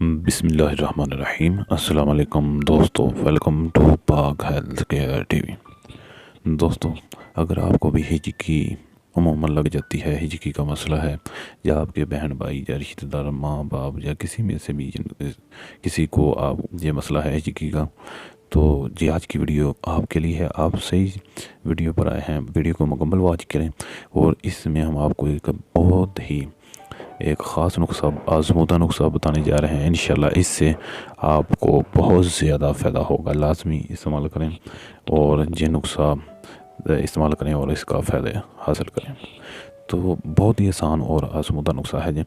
بسم اللہ الرحمن الرحیم۔ السلام علیکم دوستو، ویلکم ٹو پاک ہیلتھ کیئر ٹی وی۔ دوستو، اگر آپ کو بھی ہجکی عموماً لگ جاتی ہے، ہجکی کا مسئلہ ہے، یا آپ کے بہن بھائی یا رشتہ دار، ماں باپ یا کسی میں سے بھی کسی کو یہ مسئلہ ہے ہجکی کا، تو آج کی ویڈیو آپ کے لیے ہے۔ آپ صحیح ویڈیو پر آئے ہیں، ویڈیو کو مکمل واچ کریں، اور اس میں ہم آپ کو ایک خاص نسخہ، آزمودہ نسخہ بتانے جا رہے ہیں۔ انشاءاللہ اس سے آپ کو بہت زیادہ فائدہ ہوگا۔ لازمی استعمال کریں اور یہ نسخہ استعمال کریں اور اس کا فائدہ حاصل کریں۔ تو بہت ہی آسان اور آزمودہ نسخہ ہے۔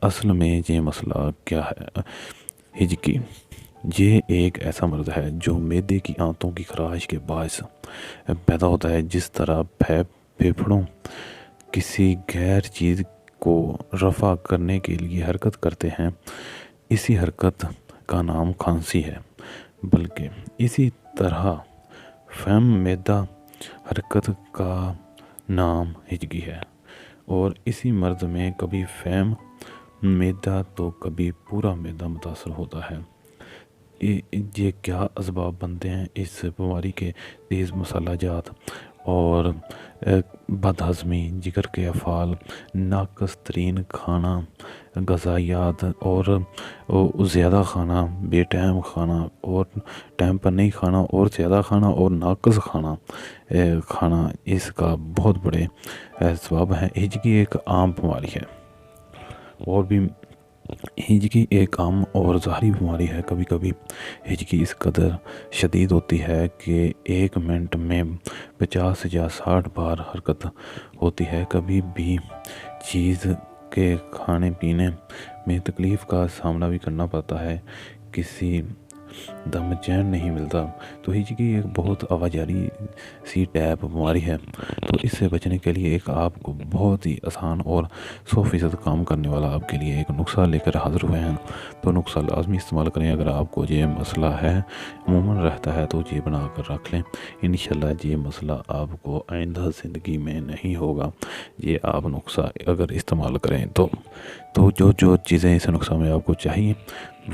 اصل میں یہ مسئلہ کیا ہے؟ ہجکی یہ ایک ایسا مرض ہے جو معدے کی آنتوں کی خراش کے باعث پیدا ہوتا ہے۔ جس طرح پھیپھڑوں کسی غیر چیز کو رفع کرنے کے لیے حرکت کرتے ہیں، اسی حرکت کا نام کھانسی ہے، بلکہ اسی طرح فم معدہ حرکت کا نام ہجکی ہے۔ اور اسی مرض میں کبھی فم معدہ تو کبھی پورا معدہ متاثر ہوتا ہے۔ یہ کیا اسباب بنتے ہیں اس بیماری کے؟ تیز مسالہ جات اور بد ہضمی، جگر کے افعال، ناقص ترین کھانا غذائیات اور زیادہ کھانا، بے ٹائم کھانا اور ٹائم پر نہیں کھانا، اور زیادہ کھانا اور ناقص کھانا اس کا بہت بڑے اسباب ہیں۔ ہجکی ایک عام بیماری ہے، اور بھی ہجکی ایک عام اور ظاہری بیماری ہے۔ کبھی کبھی ہجکی اس قدر شدید ہوتی ہے کہ 1 منٹ میں 50 یا 60 بار حرکت ہوتی ہے۔ کبھی بھی چیز کے کھانے پینے میں تکلیف کا سامنا بھی کرنا پڑتا ہے، کسی دم چین نہیں ملتا۔ تو ہجکی ایک بہت آوازاری سی ٹائپ بیماری ہے۔ تو اس سے بچنے کے لیے آپ کو بہت ہی آسان اور 100% کام کرنے والا آپ کے لیے ایک نسخہ لے کر حاضر ہوئے ہیں۔ تو نسخہ لازمی استعمال کریں۔ اگر آپ کو یہ مسئلہ ہے، عموماً رہتا ہے، تو یہ بنا کر رکھ لیں۔ انشاءاللہ یہ مسئلہ آپ کو آئندہ زندگی میں نہیں ہوگا۔ یہ آپ نسخہ اگر استعمال کریں تو جو چیزیں اس نسخہ میں آپ کو چاہیے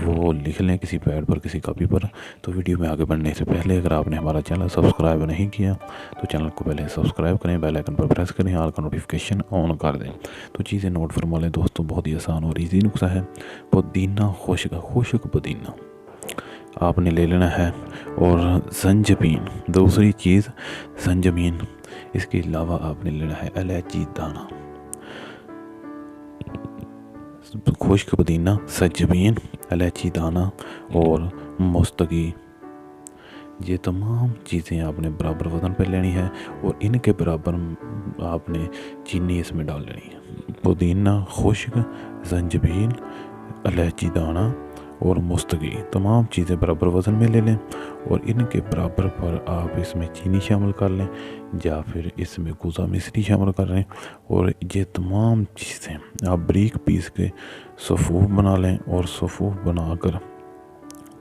وہ لکھ لیں کسی پیڈ پر، کسی کاپی پر۔ تو ویڈیو میں آگے بڑھنے سے پہلے اگر آپ نے ہمارا چینل سبسکرائب نہیں کیا تو چینل کو پہلے سبسکرائب کریں، بیل آئیکن پر پریس کریں، آل کا نوٹیفیکیشن آن کر دیں۔ تو چیزیں نوٹ فرما لیں دوستوں، بہت ہی آسان اور ایزی نسخہ ہے۔ پودینہ، خشک پودینہ آپ نے لے لینا ہے، اور زنجبین، دوسری چیز زنجبین۔ اس کے علاوہ آپ نے لینا ہے الائچی دانہ، خشک پودینہ، زنجبین، الائچی دانہ اور موسیقی۔ یہ تمام چیزیں آپ نے برابر وزن پہ لینی ہے، اور ان کے برابر آپ نے چینی اس میں ڈال لینی ہے۔ پودینہ، خشک، زنجبیل، الائچی دانہ اور موسیقی، تمام چیزیں برابر وزن میں لے لیں، اور ان کے برابر پر آپ اس میں چینی شامل کر لیں، یا پھر اس میں کوزہ مصری شامل کر لیں، اور یہ تمام چیزیں آپ بریک پیس کے صفوف بنا لیں، اور صفوف بنا کر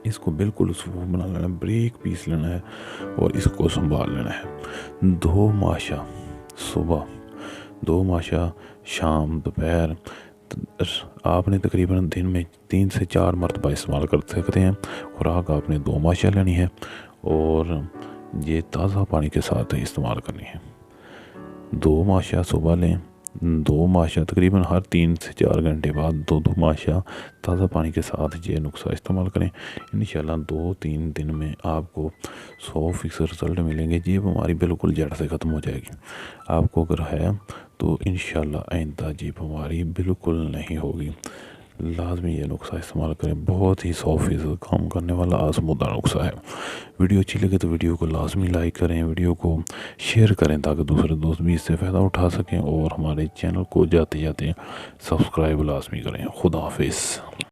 اس کو بالکل صفوف بنا لینا ہے، بریک پیس لینا ہے، اور اس کو سنبھال لینا ہے۔ 2 ماشا صبح، 2 ماشا شام، دوپہر، آپ نے تقریباً دن میں 3 سے 4 مرتبہ استعمال کر سکتے ہیں۔ خوراک آپ نے 2 ماشا لینی ہے، اور یہ تازہ پانی کے ساتھ استعمال کرنی ہے۔ 2 ماشا صبح لیں، 2 ماشا تقریباً ہر 3 سے 4 گھنٹے بعد 2 ماشا تازہ پانی کے ساتھ یہ نسخہ استعمال کریں۔ انشاءاللہ 2-3 دن میں آپ کو 100% رزلٹ ملیں گے۔ یہ بیماری بالکل جڑ سے ختم ہو جائے گی۔ آپ کو اگر ہے تو انشاءاللہ آئندہ یہ بیماری بالکل نہیں ہوگی۔ لازمی یہ نسخہ استعمال کریں، بہت ہی 100% کام کرنے والا آزمودہ نسخہ ہے۔ ویڈیو اچھی لگے تو ویڈیو کو لازمی لائک کریں، ویڈیو کو شیئر کریں تاکہ دوسرے دوست بھی اس سے فائدہ اٹھا سکیں، اور ہمارے چینل کو جاتے جاتے سبسکرائب لازمی کریں۔ خدا حافظ۔